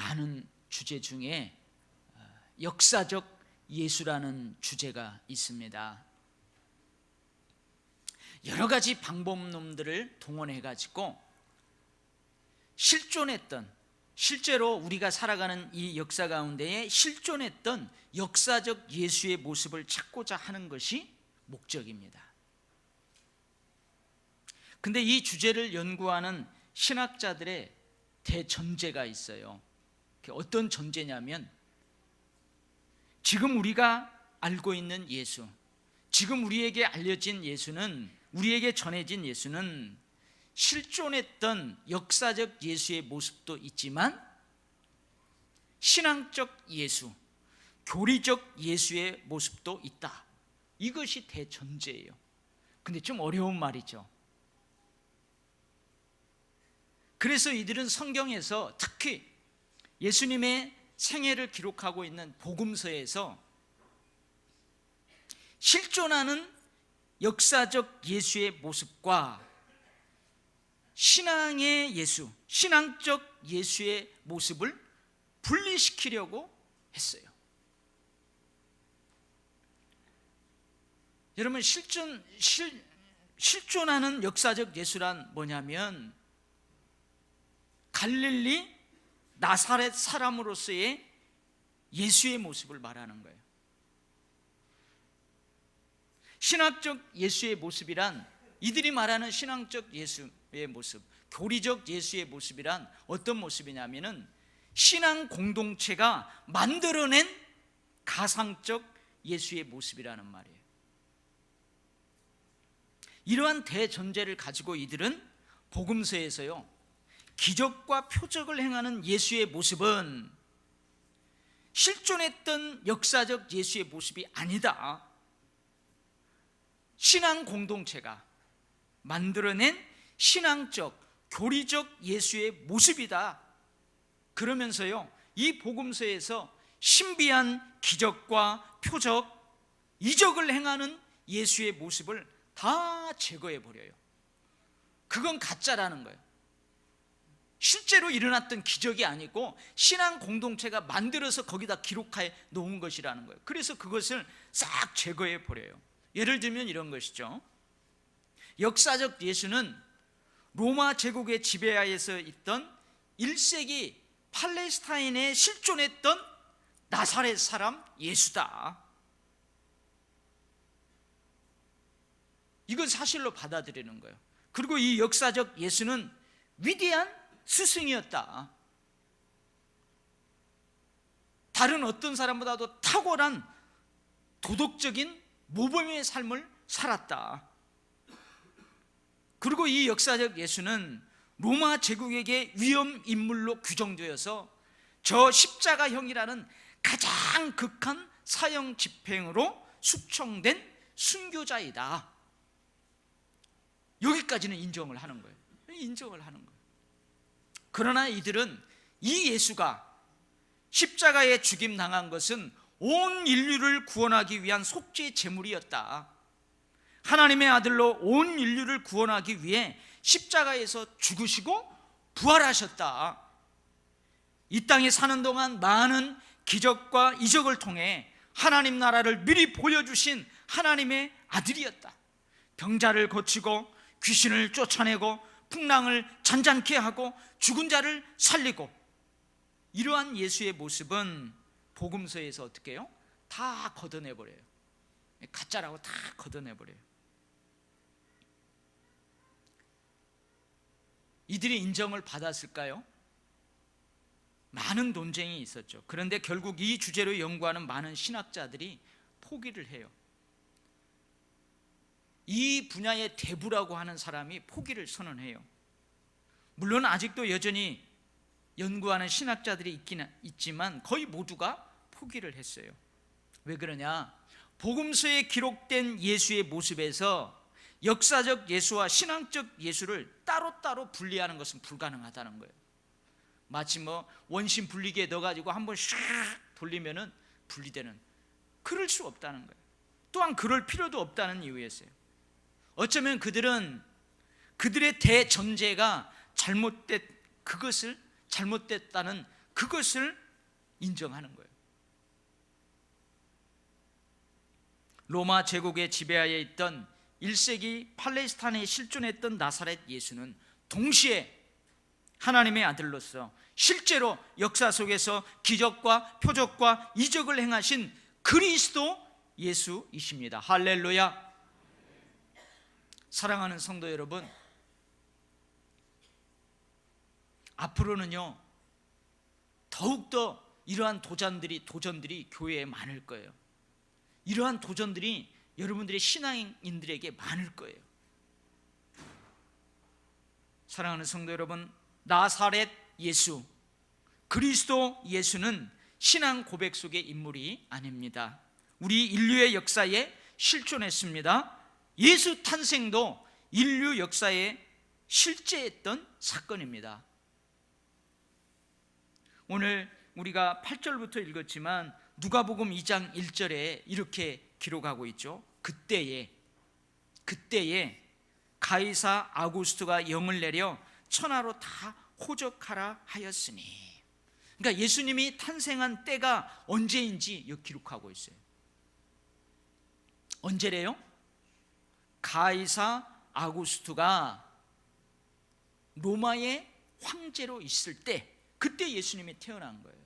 많은 주제 중에 역사적 예수라는 주제가 있습니다. 여러 가지 방법론들을 동원해 가지고 실제로 우리가 살아가는 이 역사 가운데에 실존했던 역사적 예수의 모습을 찾고자 하는 것이 목적입니다. 근데 이 주제를 연구하는 신학자들의 대전제가 있어요. 어떤 전제냐면, 지금 우리가 알고 있는 예수, 지금 우리에게 알려진 예수는, 우리에게 전해진 예수는 실존했던 역사적 예수의 모습도 있지만 신앙적 예수, 교리적 예수의 모습도 있다. 이것이 대전제예요. 근데 좀 어려운 말이죠. 그래서 이들은 성경에서, 특히 예수님의 생애를 기록하고 있는 복음서에서 실존하는 역사적 예수의 모습과 신앙의 예수, 신앙적 예수의 모습을 분리시키려고 했어요. 여러분, 실존하는 역사적 예수란 뭐냐면 갈릴리 나사렛 사람으로서의 예수의 모습을 말하는 거예요. 신학적 예수의 모습이란, 이들이 말하는 신앙적 예수의 모습, 교리적 예수의 모습이란 어떤 모습이냐면은 신앙 공동체가 만들어낸 가상적 예수의 모습이라는 말이에요. 이러한 대전제를 가지고 이들은 복음서에서요, 기적과 표적을 행하는 예수의 모습은 실존했던 역사적 예수의 모습이 아니다. 신앙 공동체가 만들어낸 신앙적, 교리적 예수의 모습이다. 그러면서요, 이 복음서에서 신비한 기적과 표적, 이적을 행하는 예수의 모습을 다 제거해 버려요. 그건 가짜라는 거예요. 실제로 일어났던 기적이 아니고 신앙 공동체가 만들어서 거기다 기록해 놓은 것이라는 거예요. 그래서 그것을 싹 제거해 버려요. 예를 들면 이런 것이죠. 역사적 예수는 로마 제국의 지배하에서 있던 1세기 팔레스타인에 실존했던 나사렛 사람 예수다. 이건 사실로 받아들이는 거예요. 그리고 이 역사적 예수는 위대한 스승이었다. 다른 어떤 사람보다도 탁월한 도덕적인 모범의 삶을 살았다. 그리고 이 역사적 예수는 로마 제국에게 위험 인물로 규정되어서 저 십자가형이라는 가장 극한 사형 집행으로 숙청된 순교자이다. 여기까지는 인정을 하는 거예요. 인정을 하는 거예요. 그러나 이들은 이 예수가 십자가에 죽임당한 것은 온 인류를 구원하기 위한 속죄 제물이었다. 하나님의 아들로 온 인류를 구원하기 위해 십자가에서 죽으시고 부활하셨다. 이 땅에 사는 동안 많은 기적과 이적을 통해 하나님 나라를 미리 보여주신 하나님의 아들이었다. 병자를 고치고 귀신을 쫓아내고 풍랑을 잔잔케 하고 죽은 자를 살리고, 이러한 예수의 모습은 복음서에서 어떻게 해요? 다 걷어내버려요. 가짜라고 다 걷어내버려요. 이들이 인정을 받았을까요? 많은 논쟁이 있었죠. 그런데 결국 이 주제로 연구하는 많은 신학자들이 포기를 해요. 이 분야의 대부라고 하는 사람이 포기를 선언해요. 물론 아직도 여전히 연구하는 신학자들이 있긴 있지만 거의 모두가 포기를 했어요. 왜 그러냐? 복음서에 기록된 예수의 모습에서 역사적 예수와 신앙적 예수를 따로따로 분리하는 것은 불가능하다는 거예요. 마치 원심 분리기에 넣어가지고 한번 샥 돌리면은 분리되는, 그럴 수 없다는 거예요. 또한 그럴 필요도 없다는 이유였어요. 어쩌면 그들은 그들의 대전제가 잘못됐다는 그것을 인정하는 거예요. 로마 제국의 지배하에 있던 1세기 팔레스타인에 실존했던 나사렛 예수는 동시에 하나님의 아들로서 실제로 역사 속에서 기적과 표적과 이적을 행하신 그리스도 예수이십니다. 할렐루야. 사랑하는 성도 여러분, 앞으로는요 더욱더 이러한 도전들이 교회에 많을 거예요. 이러한 도전들이 여러분들의 신앙인들에게 많을 거예요. 사랑하는 성도 여러분, 나사렛 예수, 그리스도 예수는 신앙 고백 속의 인물이 아닙니다. 우리 인류의 역사에 실존했습니다. 예수 탄생도 인류 역사에 실제했던 사건입니다. 오늘 우리가 8절부터 읽었지만 누가복음 2장 1절에 이렇게 기록하고 있죠. 그때에 가이사 아구스토가 영을 내려 천하로 다 호적하라 하였으니, 그러니까 예수님이 탄생한 때가 언제인지 여기 기록하고 있어요. 언제래요? 가이사 아구스토가 로마의 황제로 있을 때, 그때 예수님이 태어난 거예요.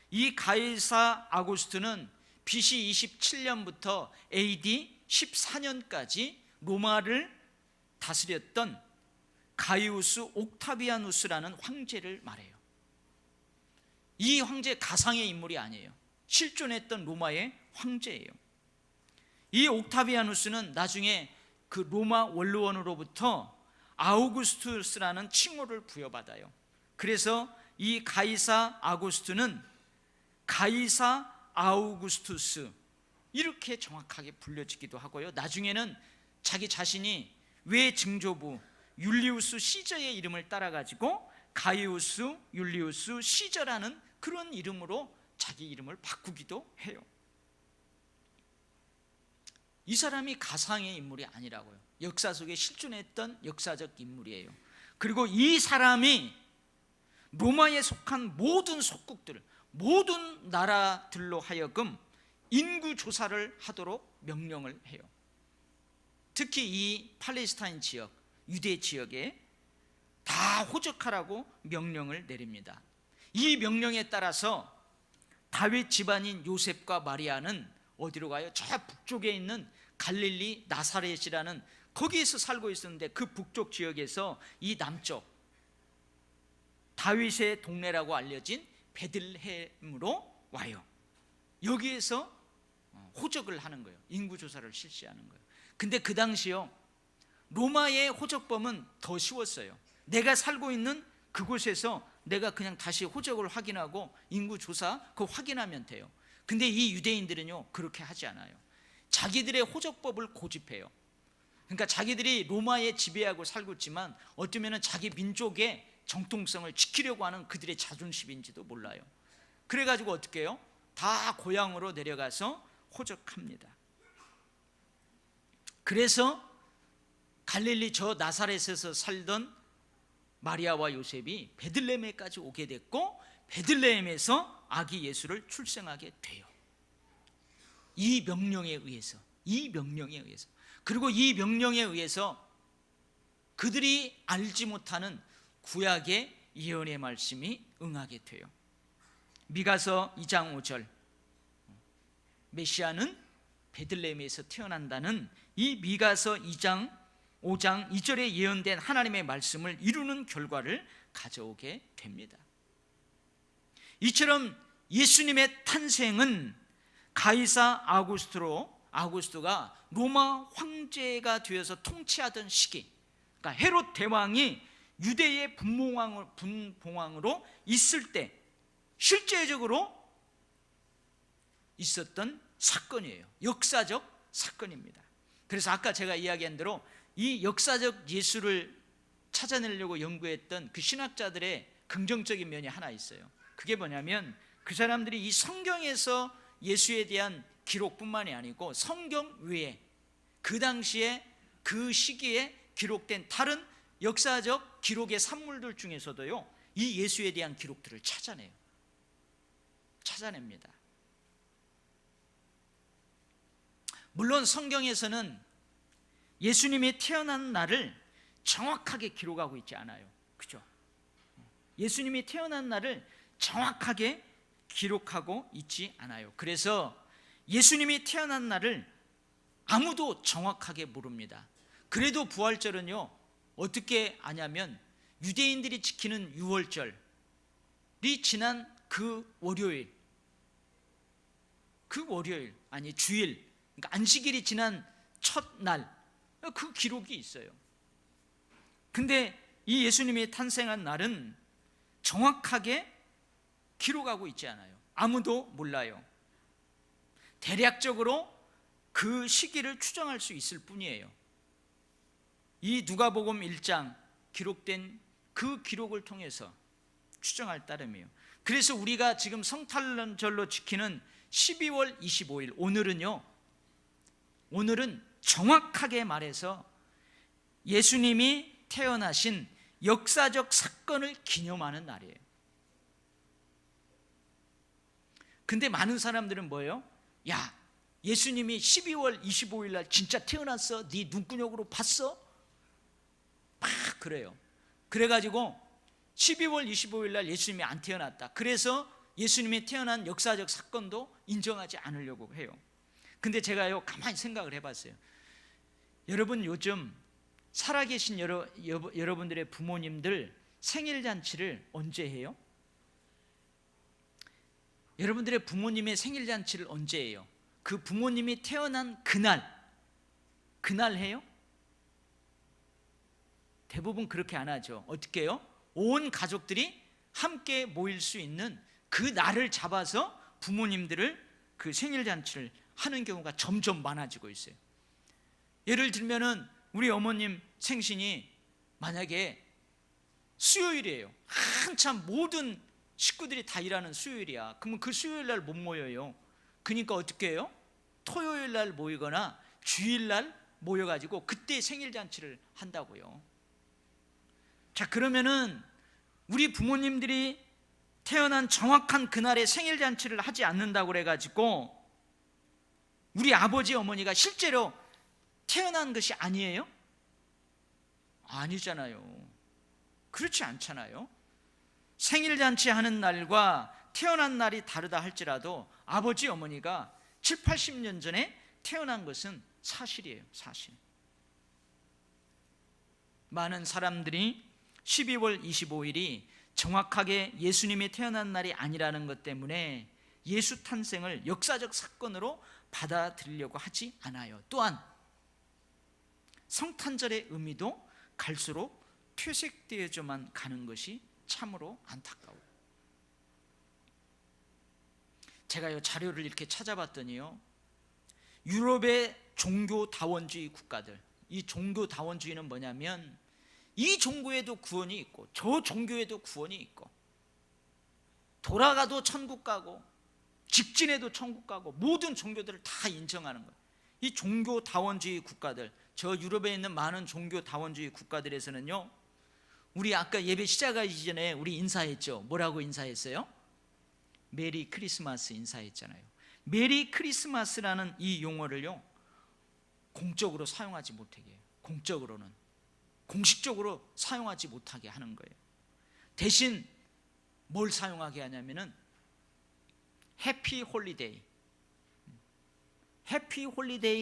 이 가이사 아구스토는 BC 27년부터 AD 14년까지 로마를 다스렸던 가이우스 옥타비아누스라는 황제를 말해요. 이 황제 가상의 인물이 아니에요. 실존했던 로마의 황제예요. 이 옥타비아누스는 나중에 그 로마 원로원으로부터 아우구스투스라는 칭호를 부여받아요. 그래서 이 가이사 아구스투는 가이사 아우구스투스 이렇게 정확하게 불려지기도 하고요. 나중에는 자기 자신이 외증조부 율리우스 시저의 이름을 따라가지고 가이우스 율리우스 시저라는 그런 이름으로 자기 이름을 바꾸기도 해요. 이 사람이 가상의 인물이 아니라고요. 역사 속에 실존했던 역사적 인물이에요. 그리고 이 사람이 로마에 속한 모든 속국들, 모든 나라들로 하여금 인구 조사를 하도록 명령을 해요. 특히 이 팔레스타인 지역, 유대 지역에 다 호적하라고 명령을 내립니다. 이 명령에 따라서 다윗 집안인 요셉과 마리아는 어디로 가요? 저 북쪽에 있는 갈릴리 나사렛이라는 거기에서 살고 있었는데, 그 북쪽 지역에서 이 남쪽 다윗의 동네라고 알려진 베들레헴으로 와요. 여기에서 호적을 하는 거예요. 인구조사를 실시하는 거예요. 근데 그 당시요 로마의 호적범은 더 쉬웠어요. 내가 살고 있는 그곳에서 내가 그냥 다시 호적을 확인하고 인구조사 그거 확인하면 돼요. 근데 이 유대인들은요 그렇게 하지 않아요. 자기들의 호적법을 고집해요. 그러니까 자기들이 로마에 지배하고 살고 있지만 어쩌면 자기 민족의 정통성을 지키려고 하는 그들의 자존심인지도 몰라요. 그래가지고 어떻게 해요? 다 고향으로 내려가서 호적합니다. 그래서 갈릴리 저 나사렛에서 살던 마리아와 요셉이 베들레헴에까지 오게 됐고, 베들레헴에서 아기 예수를 출생하게 돼요. 이 명령에 의해서. 그리고 이 명령에 의해서 그들이 알지 못하는 구약의 예언의 말씀이 응하게 돼요. 미가서 2장 5절, 메시아는 베들레헴에서 태어난다는 이 미가서 2장 5장 2절에 예언된 하나님의 말씀을 이루는 결과를 가져오게 됩니다. 이처럼 예수님의 탄생은 가이사 아구스토가 로마 황제가 되어서 통치하던 시기, 그러니까 헤롯 대왕이 유대의 분봉왕으로 있을 때 실제적으로 있었던 사건이에요. 역사적 사건입니다. 그래서 아까 제가 이야기한 대로 이 역사적 예수를 찾아내려고 연구했던 그 신학자들의 긍정적인 면이 하나 있어요. 그게 뭐냐면 그 사람들이 이 성경에서 예수에 대한 기록뿐만이 아니고 성경 외에 그 당시에 그 시기에 기록된 다른 역사적 기록의 산물들 중에서도요 이 예수에 대한 기록들을 찾아냅니다. 물론 성경에서는 예수님이 태어난 날을 정확하게 기록하고 있지 않아요. 그죠? 예수님이 태어난 날을 정확하게 기록하고 있지 않아요. 그래서 예수님이 태어난 날을 아무도 정확하게 모릅니다. 그래도 부활절은요, 어떻게 아냐면 유대인들이 지키는 유월절이 지난 그 월요일, 아니 주일, 그러니까 안식일이 지난 첫날, 그 기록이 있어요. 근데 이 예수님이 탄생한 날은 정확하게 기록하고 있지 않아요. 아무도 몰라요. 대략적으로 그 시기를 추정할 수 있을 뿐이에요. 이 누가복음 1장 기록된 그 기록을 통해서 추정할 따름이에요. 그래서 우리가 지금 성탄절로 지키는 12월 25일, 오늘은 정확하게 말해서 예수님이 태어나신 역사적 사건을 기념하는 날이에요. 근데 많은 사람들은 뭐예요? 야, 예수님이 12월 25일 날 진짜 태어났어? 네 눈구녕으로 봤어? 막 그래요. 그래가지고 12월 25일 날 예수님이 안 태어났다, 그래서 예수님이 태어난 역사적 사건도 인정하지 않으려고 해요. 근데 제가요, 가만히 생각을 해봤어요. 여러분, 요즘 살아계신 여러분들의 부모님들 생일잔치를 언제 해요? 여러분들의 부모님의 생일잔치를 언제 해요? 그 부모님이 태어난 그날 해요? 대부분 그렇게 안 하죠. 어떻게 해요? 온 가족들이 함께 모일 수 있는 그 날을 잡아서 부모님들을 그 생일잔치를 하는 경우가 점점 많아지고 있어요. 예를 들면은 우리 어머님 생신이 만약에 수요일이에요. 한참 모든 식구들이 다 일하는 수요일이야. 그러면 그 수요일 날 못 모여요. 그러니까 어떻게 해요? 토요일 날 모이거나 주일 날 모여가지고 그때 생일잔치를 한다고요. 자, 그러면은 우리 부모님들이 태어난 정확한 그날에 생일잔치를 하지 않는다고 그래가지고 우리 아버지 어머니가 실제로 태어난 것이 아니에요? 아니잖아요. 그렇지 않잖아요. 생일잔치 하는 날과 태어난 날이 다르다 할지라도 아버지 어머니가 7, 80년 전에 태어난 것은 사실이에요. 사실. 많은 사람들이 12월 25일이 정확하게 예수님이 태어난 날이 아니라는 것 때문에 예수 탄생을 역사적 사건으로 받아들이려고 하지 않아요. 또한 성탄절의 의미도 갈수록 퇴색되어져만 가는 것이 참으로 안타까워요. 제가 자료를 이렇게 찾아봤더니요, 유럽의 종교다원주의 국가들, 이 종교다원주의는 뭐냐면 이 종교에도 구원이 있고 저 종교에도 구원이 있고, 돌아가도 천국 가고 직진해도 천국 가고, 모든 종교들을 다 인정하는 거예요. 이 종교다원주의 국가들, 저 유럽에 있는 많은 종교다원주의 국가들에서는요, 우리 아까 예배 시작하기 전에 우리 인사했죠. 뭐라고 인사했어요? 메리 크리스마스 인사했잖아요. 메리 크리스마스라는 이 용어를요, 공적으로 사용하지 못하게 해요. 공식적으로 사용하지 못하게 하는 거예요. 대신 뭘 사용하게 하냐면은 해피 홀리데이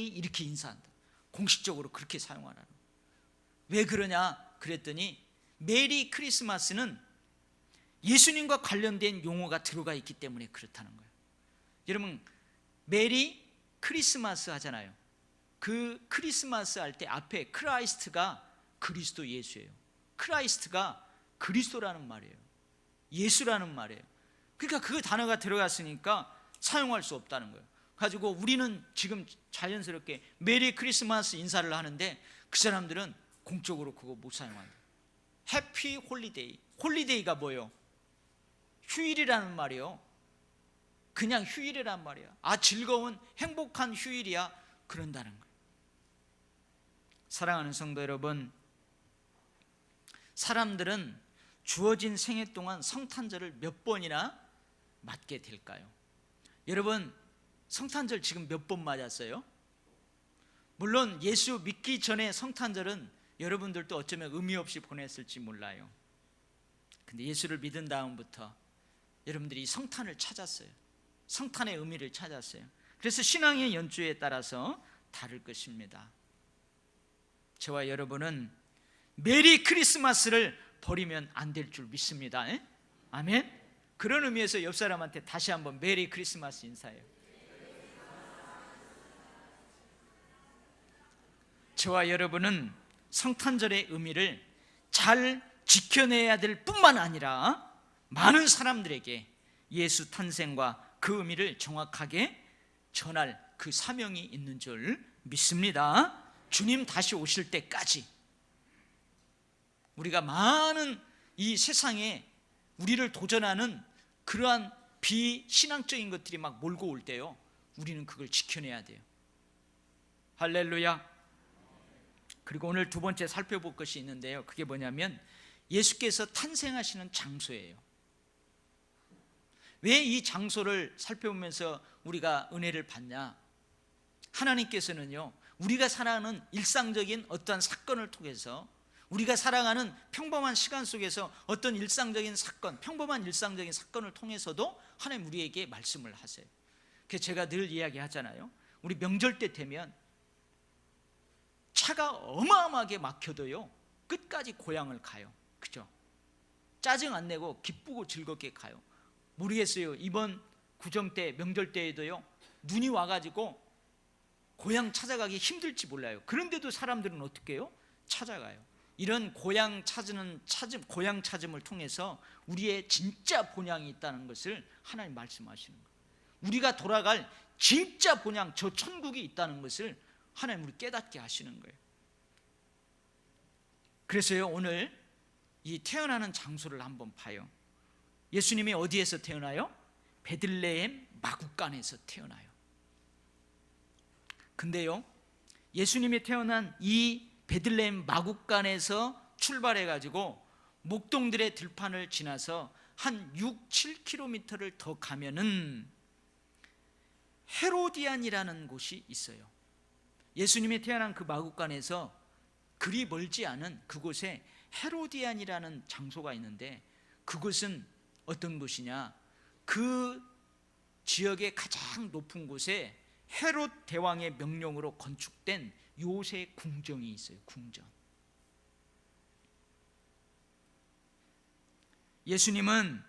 이렇게 인사한다. 공식적으로 그렇게 사용하라는. 왜 그러냐 그랬더니 메리 크리스마스는 예수님과 관련된 용어가 들어가 있기 때문에 그렇다는 거예요. 여러분, 메리 크리스마스 하잖아요. 그 크리스마스 할 때 앞에 크라이스트가 그리스도 예수예요. 크라이스트가 그리스도라는 말이에요. 예수라는 말이에요. 그러니까 그 단어가 들어갔으니까 사용할 수 없다는 거예요. 가지고 우리는 지금 자연스럽게 메리 크리스마스 인사를 하는데 그 사람들은 공적으로 그거 못 사용한다. 해피 홀리데이. 홀리데이가 뭐예요? 휴일이라는 말이에요. 그냥 휴일이란 말이야. 아, 즐거운 행복한 휴일이야. 그런다는 거예요. 사랑하는 성도 여러분, 사람들은 주어진 생애 동안 성탄절을 몇 번이나 맞게 될까요? 여러분, 성탄절 지금 몇 번 맞았어요? 물론 예수 믿기 전에 성탄절은 여러분들도 어쩌면 의미 없이 보냈을지 몰라요. 근데 예수를 믿은 다음부터 여러분들이 성탄을 찾았어요. 성탄의 의미를 찾았어요. 그래서 신앙의 연주에 따라서 다를 것입니다. 저와 여러분은 메리 크리스마스를 버리면 안 될 줄 믿습니다. 아멘. 그런 의미에서 옆 사람한테 다시 한번 메리 크리스마스 인사해요. 저와 여러분은 성탄절의 의미를 잘 지켜내야 될 뿐만 아니라 많은 사람들에게 예수 탄생과 그 의미를 정확하게 전할 그 사명이 있는 줄 믿습니다. 주님 다시 오실 때까지 우리가 많은 이 세상에 우리를 도전하는 그러한 비신앙적인 것들이 막 몰고 올 때요, 우리는 그걸 지켜내야 돼요. 할렐루야. 그리고 오늘 두 번째 살펴볼 것이 있는데요, 그게 뭐냐면 예수께서 탄생하시는 장소예요. 왜 이 장소를 살펴보면서 우리가 은혜를 받냐? 하나님께서는요, 우리가 살아가는 일상적인 어떠한 사건을 통해서, 우리가 살아가는 평범한 시간 속에서 어떤 일상적인 사건, 평범한 일상적인 사건을 통해서도 하나님 우리에게 말씀을 하세요. 그래서 제가 늘 이야기하잖아요. 우리 명절 때 되면 차가 어마어마하게 막혀도요, 끝까지 고향을 가요. 그죠? 짜증 안 내고 기쁘고 즐겁게 가요. 모르겠어요. 이번 구정 때, 명절 때에도요, 눈이 와가지고 고향 찾아가기 힘들지 몰라요. 그런데도 사람들은 어떻게 해요? 찾아가요. 이런 고향 찾음을 통해서 우리의 진짜 본향이 있다는 것을 하나님 말씀하시는 거예요. 우리가 돌아갈 진짜 본향, 저 천국이 있다는 것을 하나님 우리 깨닫게 하시는 거예요. 그래서요, 오늘 이 태어나는 장소를 한번 봐요. 예수님이 어디에서 태어나요? 베들레헴 마구간에서 태어나요. 근데요, 예수님이 태어난 이 베들레헴 마구간에서 출발해가지고 목동들의 들판을 지나서 한 6, 7km를 더 가면은 헤로디안이라는 곳이 있어요. 예수님이 태어난 그 마구간에서 그리 멀지 않은 그곳에 헤로디안이라는 장소가 있는데, 그곳은 어떤 곳이냐? 그 지역의 가장 높은 곳에 헤롯 대왕의 명령으로 건축된 요새 궁정이 있어요. 궁정. 예수님은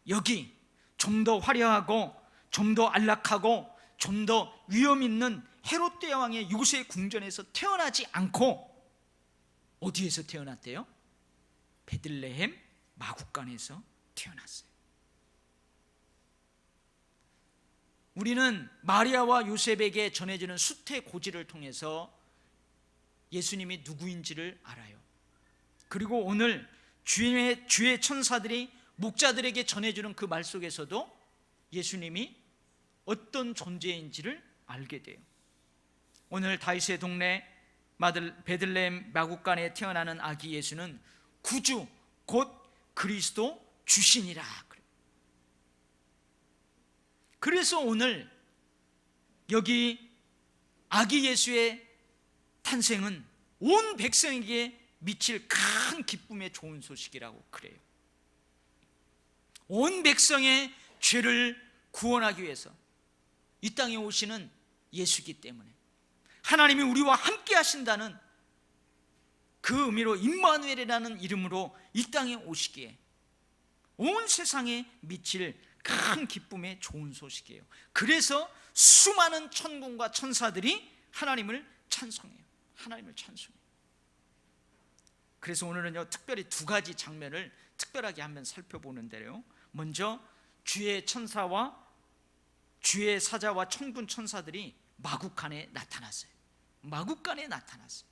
여기 좀 더 화려하고 좀 더 안락하고 좀 더 위험 있는 헤롯 대왕의 요새 궁전에서 태어나지 않고 어디에서 태어났대요? 베들레헴 마구간에서 태어났어요. 우리는 마리아와 요셉에게 전해지는 수태고지를 통해서 예수님이 누구인지를 알아요. 그리고 오늘 주의 천사들이 목자들에게 전해주는 그 말 속에서도 예수님이 어떤 존재인지를 알게 돼요. 오늘 다윗의 동네 베들레헴 마구간에 태어나는 아기 예수는 구주 곧 그리스도 주신이라. 그래서 오늘 여기 아기 예수의 탄생은 온 백성에게 미칠 큰 기쁨의 좋은 소식이라고 그래요. 온 백성의 죄를 구원하기 위해서 이 땅에 오시는 예수이기 때문에, 하나님이 우리와 함께 하신다는 그 의미로 임마누엘이라는 이름으로 이 땅에 오시기에 온 세상에 미칠 큰 기쁨의 좋은 소식이에요. 그래서 수많은 천군과 천사들이 하나님을 찬송해요. 하나님을 찬송해요. 그래서 오늘은요, 특별히 두 가지 장면을 특별하게 한번 살펴보는데요, 먼저 주의 천사와 주의 사자와 천군 천사들이 마구간에 나타났어요. 마구간에 나타났어요.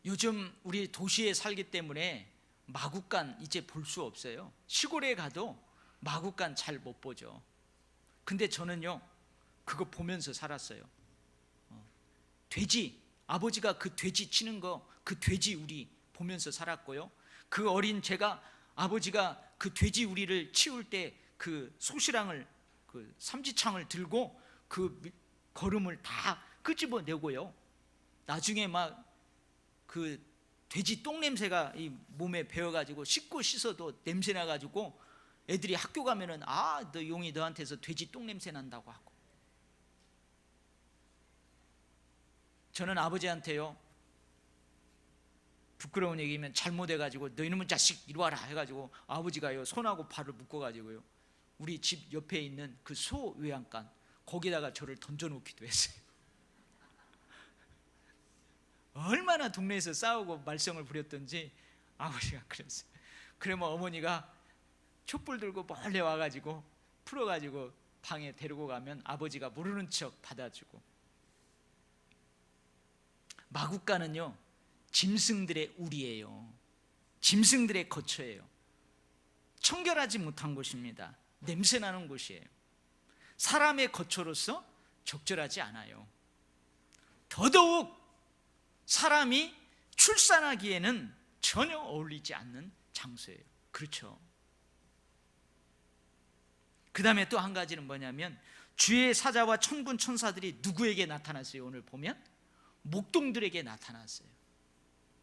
요즘 우리 도시에 살기 때문에 마구간 이제 볼 수 없어요. 시골에 가도 마구간 잘 못 보죠. 근데 저는요, 그거 보면서 살았어요. 돼지, 아버지가 그 돼지 치는 거, 그 돼지 우리 보면서 살았고요. 그 어린 제가 아버지가 그 돼지 우리를 치울 때 그 소시랑을 그 삼지창을 들고 그 거름을 다 끄집어내고요. 나중에 막 그 돼지 똥 냄새가 이 몸에 배어가지고 씻고 씻어도 냄새 나가지고 애들이 학교 가면은 아, 너 용이 너한테서 돼지 똥 냄새 난다고 하고. 저는 아버지한테요, 부끄러운 얘기면 잘못해가지고 너 이놈의 자식 이리 와라 해가지고 아버지가요 손하고 발을 묶어가지고요 우리 집 옆에 있는 그 소 외양간 거기다가 저를 던져놓기도 했어요. 얼마나 동네에서 싸우고 말썽을 부렸던지 아버지가 그랬어요. 그러면 어머니가 촛불 들고 몰래 와가지고 풀어가지고 방에 데리고 가면 아버지가 모르는 척 받아주고. 마국간은요 짐승들의 우리예요. 짐승들의 거처예요. 청결하지 못한 곳입니다. 냄새나는 곳이에요. 사람의 거처로서 적절하지 않아요. 더더욱 사람이 출산하기에는 전혀 어울리지 않는 장소예요. 그렇죠. 그 다음에 또 한 가지는 뭐냐면 주의 사자와 천군 천사들이 누구에게 나타났어요? 오늘 보면 목동들에게 나타났어요.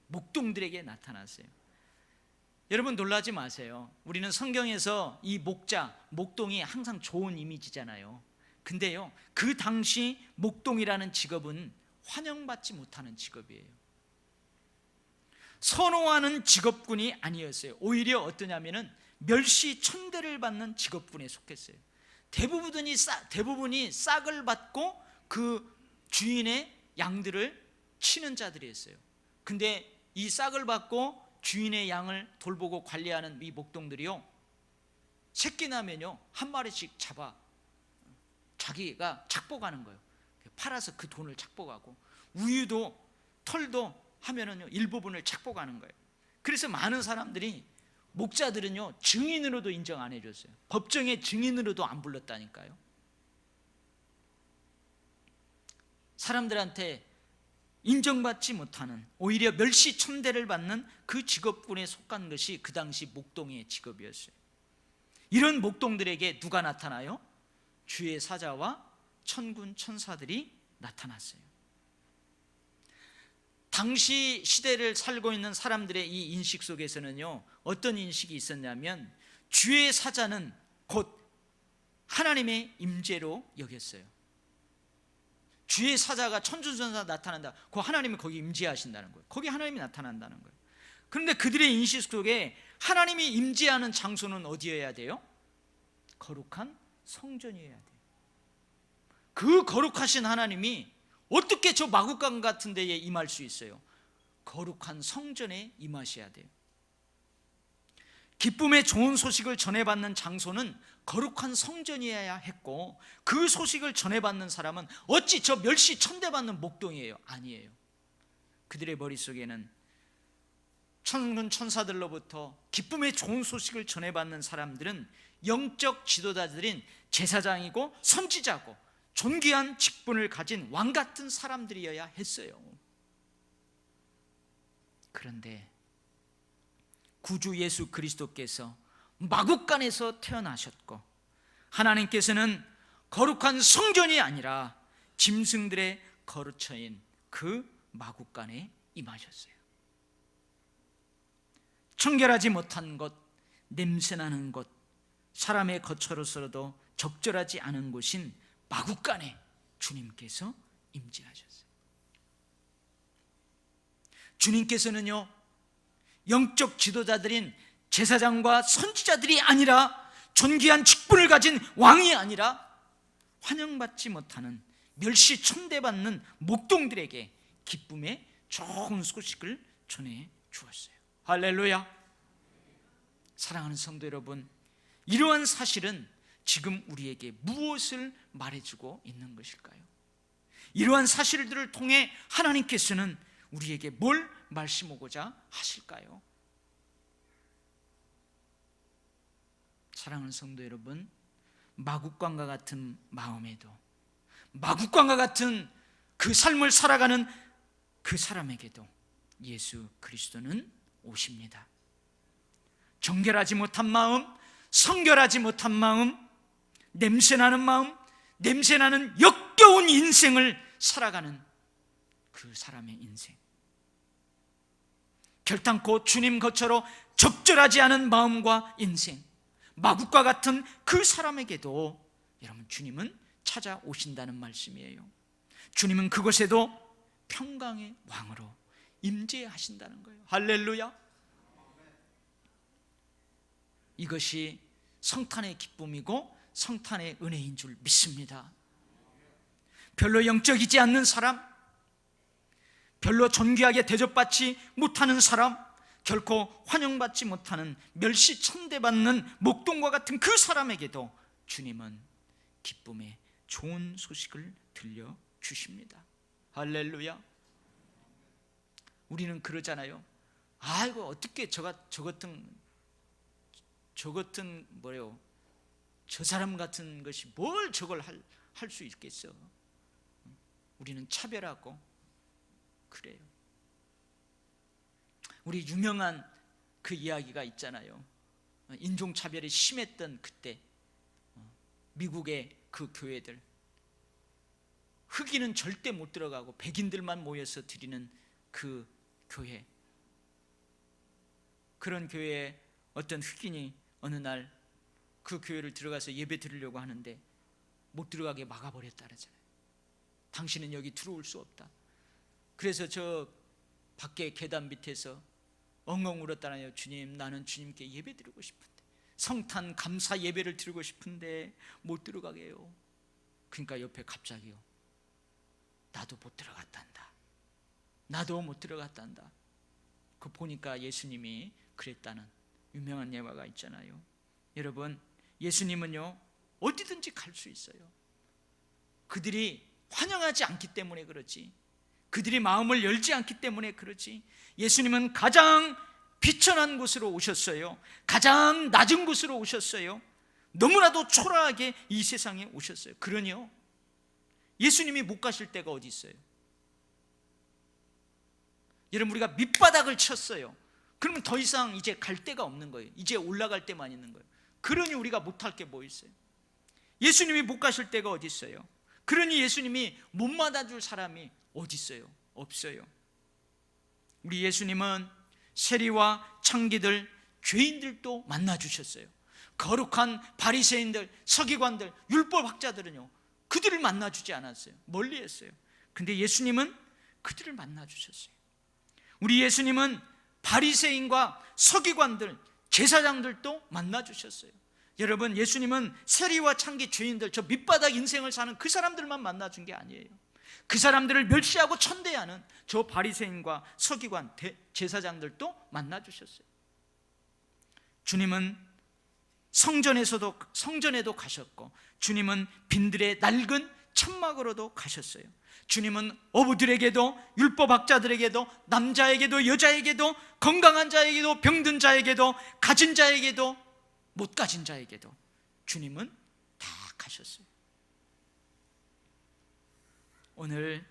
목동들에게 나타났어요. 여러분 놀라지 마세요. 우리는 성경에서 이 목자, 목동이 항상 좋은 이미지잖아요. 근데요 그 당시 목동이라는 직업은 환영받지 못하는 직업이에요. 선호하는 직업군이 아니었어요. 오히려 어떠냐면은 멸시 천대를 받는 직업군에 속했어요. 대부분이 싹을 받고 그 주인의 양들을 치는 자들이었어요. 근데 이 싹을 받고 주인의 양을 돌보고 관리하는 이 목동들이요 새끼 나면요 한 마리씩 잡아 자기가 착복하는 거예요. 팔아서 그 돈을 착복하고 우유도 털도 하면은요 일부분을 착복하는 거예요. 그래서 많은 사람들이 목자들은요 증인으로도 인정 안 해줬어요. 법정에 증인으로도 안 불렀다니까요. 사람들한테 인정받지 못하는 오히려 멸시천대를 받는 그 직업군에 속한 것이 그 당시 목동의 직업이었어요. 이런 목동들에게 누가 나타나요? 주의 사자와 천군 천사들이 나타났어요. 당시 시대를 살고 있는 사람들의 이 인식 속에서는요 어떤 인식이 있었냐면 주의 사자는 곧 하나님의 임재로 여겼어요. 주의 사자가 천군천사 나타난다. 그 하나님이 거기 임재하신다는 거예요. 거기 하나님이 나타난다는 거예요. 그런데 그들의 인식 속에 하나님이 임재하는 장소는 어디여야 돼요? 거룩한 성전이어야 돼요. 그 거룩하신 하나님이 어떻게 저 마국간 같은 데에 임할 수 있어요? 거룩한 성전에 임하셔야 돼요. 기쁨의 좋은 소식을 전해받는 장소는 거룩한 성전이어야 했고 그 소식을 전해받는 사람은 어찌 저 멸시 천대받는 목동이에요? 아니에요. 그들의 머릿속에는 천군 천사들로부터 기쁨의 좋은 소식을 전해받는 사람들은 영적 지도자들인 제사장이고 선지자고 존귀한 직분을 가진 왕 같은 사람들이어야 했어요. 그런데 구주 예수 그리스도께서 마국간에서 태어나셨고 하나님께서는 거룩한 성전이 아니라 짐승들의 거처인 그 마국간에 임하셨어요. 청결하지 못한 곳, 냄새나는 곳, 사람의 거처로서도 적절하지 않은 곳인 마국간에 주님께서 임재하셨어요. 주님께서는요 영적 지도자들인 제사장과 선지자들이 아니라 존귀한 직분을 가진 왕이 아니라 환영받지 못하는 멸시 천대받는 목동들에게 기쁨의 좋은 소식을 전해 주었어요. 할렐루야. 사랑하는 성도 여러분, 이러한 사실은 지금 우리에게 무엇을 말해주고 있는 것일까요? 이러한 사실들을 통해 하나님께서는 우리에게 뭘 말씀하고자 하실까요? 사랑하는 성도 여러분, 마국간과 같은 마음에도 마국간과 같은 그 삶을 살아가는 그 사람에게도 예수 그리스도는 찾아오십니다. 정결하지 못한 마음, 성결하지 못한 마음, 냄새나는 마음, 냄새나는 역겨운 인생을 살아가는 그 사람의 인생, 결단코 주님 겉으로 적절하지 않은 마음과 인생, 마국과 같은 그 사람에게도 여러분, 주님은 찾아오신다는 말씀이에요. 주님은 그곳에도 평강의 왕으로 임재하신다는 거예요. 할렐루야. 이것이 성탄의 기쁨이고 성탄의 은혜인 줄 믿습니다. 별로 영적이지 않는 사람, 별로 존귀하게 대접받지 못하는 사람, 결코 환영받지 못하는 멸시 천대받는 목동과 같은 그 사람에게도 주님은 기쁨의 좋은 소식을 들려주십니다. 할렐루야. 우리는 그러잖아요. 아이고, 어떻게 저 사람 같은 것이 뭘 저걸 할 수 있겠어. 우리는 차별하고 그래요. 우리 유명한 그 이야기가 있잖아요. 인종차별이 심했던 그때 미국의 그 교회들, 흑인은 절대 못 들어가고 백인들만 모여서 드리는 그 교회, 그런 교회에 어떤 흑인이 어느 날 그 교회를 들어가서 예배 드리려고 하는데 못 들어가게 막아버렸다 그러잖아요. 당신은 여기 들어올 수 없다. 그래서 저 밖에 계단 밑에서 엉엉 울었다나요. 주님, 나는 주님께 예배 드리고 싶은데, 성탄 감사 예배를 드리고 싶은데 못 들어가게 해요. 그러니까 옆에 갑자기요, 나도 못 들어갔단다. 나도 못 들어갔단다. 그 보니까 예수님이 그랬다는 유명한 예화가 있잖아요. 여러분, 예수님은요 어디든지 갈 수 있어요. 그들이 환영하지 않기 때문에 그렇지, 그들이 마음을 열지 않기 때문에 그렇지, 예수님은 가장 비천한 곳으로 오셨어요. 가장 낮은 곳으로 오셨어요. 너무나도 초라하게 이 세상에 오셨어요. 그러니요, 예수님이 못 가실 데가 어디 있어요? 여러분, 우리가 밑바닥을 쳤어요. 그러면 더 이상 이제 갈 데가 없는 거예요. 이제 올라갈 데만 있는 거예요. 그러니 우리가 못할 게 뭐 있어요? 예수님이 못 가실 데가 어디 있어요? 그러니 예수님이 못 맞아줄 사람이 어디 있어요? 없어요. 우리 예수님은 세리와 창기들, 죄인들도 만나주셨어요. 거룩한 바리새인들, 서기관들, 율법학자들은요 그들을 만나주지 않았어요. 멀리 했어요. 근데 예수님은 그들을 만나주셨어요. 우리 예수님은 바리새인과 서기관들, 제사장들도 만나주셨어요. 여러분, 예수님은 세리와 창기, 죄인들, 저 밑바닥 인생을 사는 그 사람들만 만나준 게 아니에요. 그 사람들을 멸시하고 천대하는 저 바리새인과 서기관, 제사장들도 만나주셨어요. 주님은 성전에도 가셨고, 주님은 빈들의 낡은 천막으로도 가셨어요. 주님은 어부들에게도, 율법학자들에게도, 남자에게도 여자에게도, 건강한 자에게도 병든 자에게도, 가진 자에게도 못 가진 자에게도 주님은 다 가셨어요. 오늘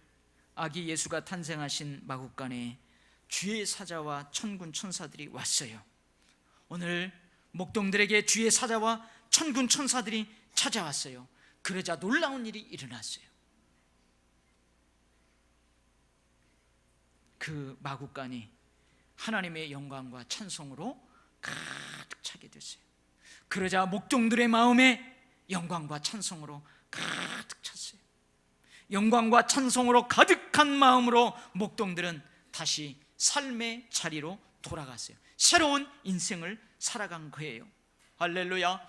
아기 예수가 탄생하신 마국간에 주의 사자와 천군 천사들이 왔어요. 오늘 목동들에게 주의 사자와 천군 천사들이 찾아왔어요. 그러자 놀라운 일이 일어났어요. 그 마국간이 하나님의 영광과 찬송으로 가득 차게 됐어요. 그러자 목동들의 마음에 영광과 찬송으로 가득 찼어요. 영광과 찬송으로 가득한 마음으로 목동들은 다시 삶의 자리로 돌아갔어요. 새로운 인생을 살아간 거예요. 할렐루야.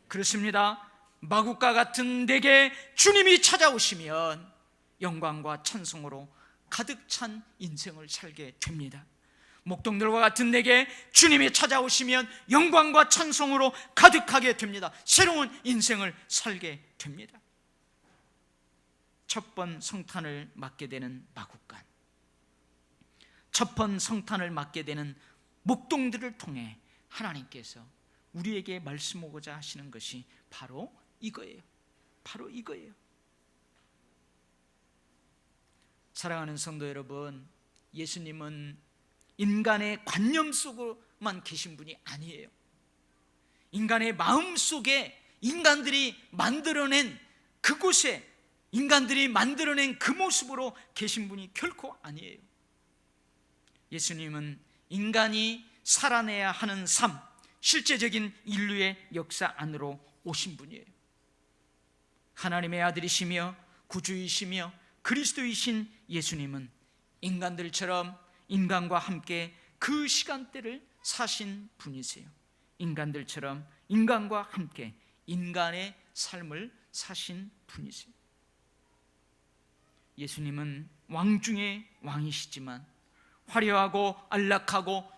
그렇습니다. 마국과 같은 내게 주님이 찾아오시면 영광과 찬송으로 가득 찬 인생을 살게 됩니다. 목동들과 같은 내게 주님이 찾아오시면 영광과 찬송으로 가득하게 됩니다. 새로운 인생을 살게 됩니다. 첫 번 성탄을 맞게 되는 마국간, 첫 번 성탄을 맞게 되는 목동들을 통해 하나님께서 우리에게 말씀하고자 하시는 것이 바로 이거예요. 바로 이거예요. 사랑하는 성도 여러분, 예수님은 인간의 관념 속으로만 계신 분이 아니에요. 인간의 마음 속에 인간들이 만들어낸 그곳에 인간들이 만들어낸 그 모습으로 계신 분이 결코 아니에요. 예수님은 인간이 살아내야 하는 삶, 실제적인 인류의 역사 안으로 오신 분이에요. 하나님의 아들이시며 구주이시며 그리스도이신 예수님은 인간들처럼 인간과 함께 그 시간대를 사신 분이세요. 인간들처럼 인간과 함께 인간의 삶을 사신 분이세요. 예수님은 왕 중에 왕이시지만 화려하고 안락하고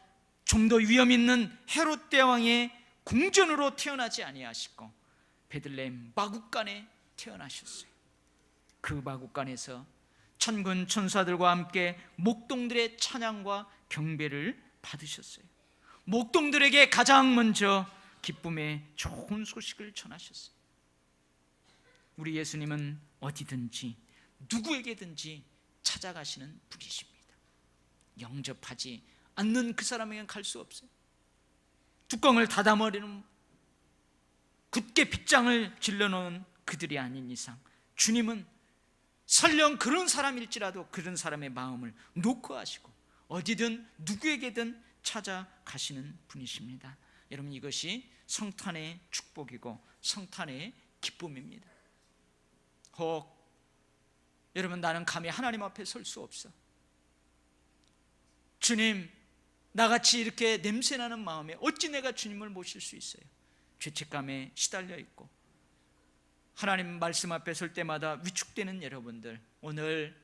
좀 더 위험 있는 헤롯 대왕의 궁전으로 태어나지 아니하시고 베들레헴 마구간에 태어나셨어요. 그 마구간에서 천군 천사들과 함께 목동들의 찬양과 경배를 받으셨어요. 목동들에게 가장 먼저 기쁨의 좋은 소식을 전하셨어요. 우리 예수님은 어디든지 누구에게든지 찾아가시는 분이십니다. 영접하지 않는 그 사람에게는 갈 수 없어요. 뚜껑을 닫아버리는, 굳게 빗장을 질러놓은 그들이 아닌 이상 주님은 설령 그런 사람일지라도 그런 사람의 마음을 녹화하시고 어디든 누구에게든 찾아가시는 분이십니다. 여러분, 이것이 성탄의 축복이고 성탄의 기쁨입니다. 혹 여러분, 나는 감히 하나님 앞에 설 수 없어. 주님, 나같이 이렇게 냄새나는 마음에 어찌 내가 주님을 모실 수 있어요? 죄책감에 시달려 있고 하나님 말씀 앞에 설 때마다 위축되는 여러분들, 오늘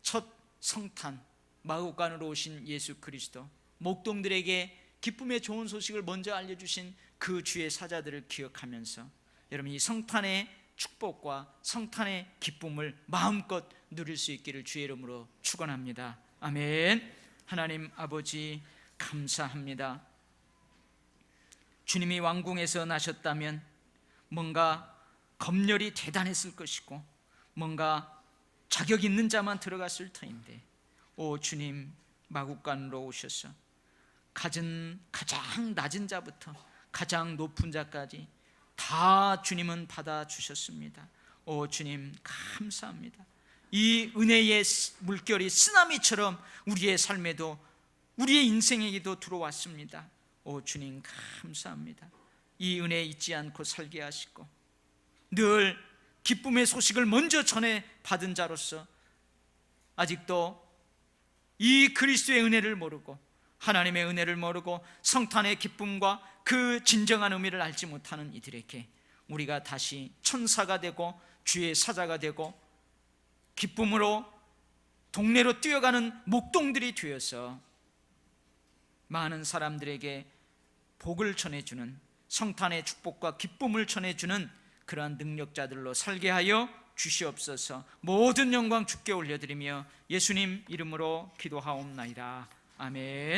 첫 성탄 마구간으로 오신 예수 그리스도, 목동들에게 기쁨의 좋은 소식을 먼저 알려주신 그 주의 사자들을 기억하면서 여러분, 이 성탄의 축복과 성탄의 기쁨을 마음껏 누릴 수 있기를 주의 이름으로 축원합니다. 아멘. 하나님 아버지, 감사합니다. 주님이 왕궁에서 나셨다면 뭔가 검열이 대단했을 것이고 뭔가 자격 있는 자만 들어갔을 터인데, 오 주님, 마구간으로 오셔서 가장 낮은 자부터 가장 높은 자까지 다 주님은 받아주셨습니다. 오 주님, 감사합니다. 이 은혜의 물결이 쓰나미처럼 우리의 삶에도, 우리의 인생에게도 들어왔습니다. 오 주님, 감사합니다. 이 은혜 잊지 않고 살게 하시고 늘 기쁨의 소식을 먼저 전해 받은 자로서 아직도 이 그리스도의 은혜를 모르고 하나님의 은혜를 모르고 성탄의 기쁨과 그 진정한 의미를 알지 못하는 이들에게 우리가 다시 천사가 되고 주의 사자가 되고 기쁨으로 동네로 뛰어가는 목동들이 되어서 많은 사람들에게 복을 전해주는, 성탄의 축복과 기쁨을 전해주는 그러한 능력자들로 살게 하여 주시옵소서. 모든 영광 주께 올려드리며 예수님 이름으로 기도하옵나이다. 아멘.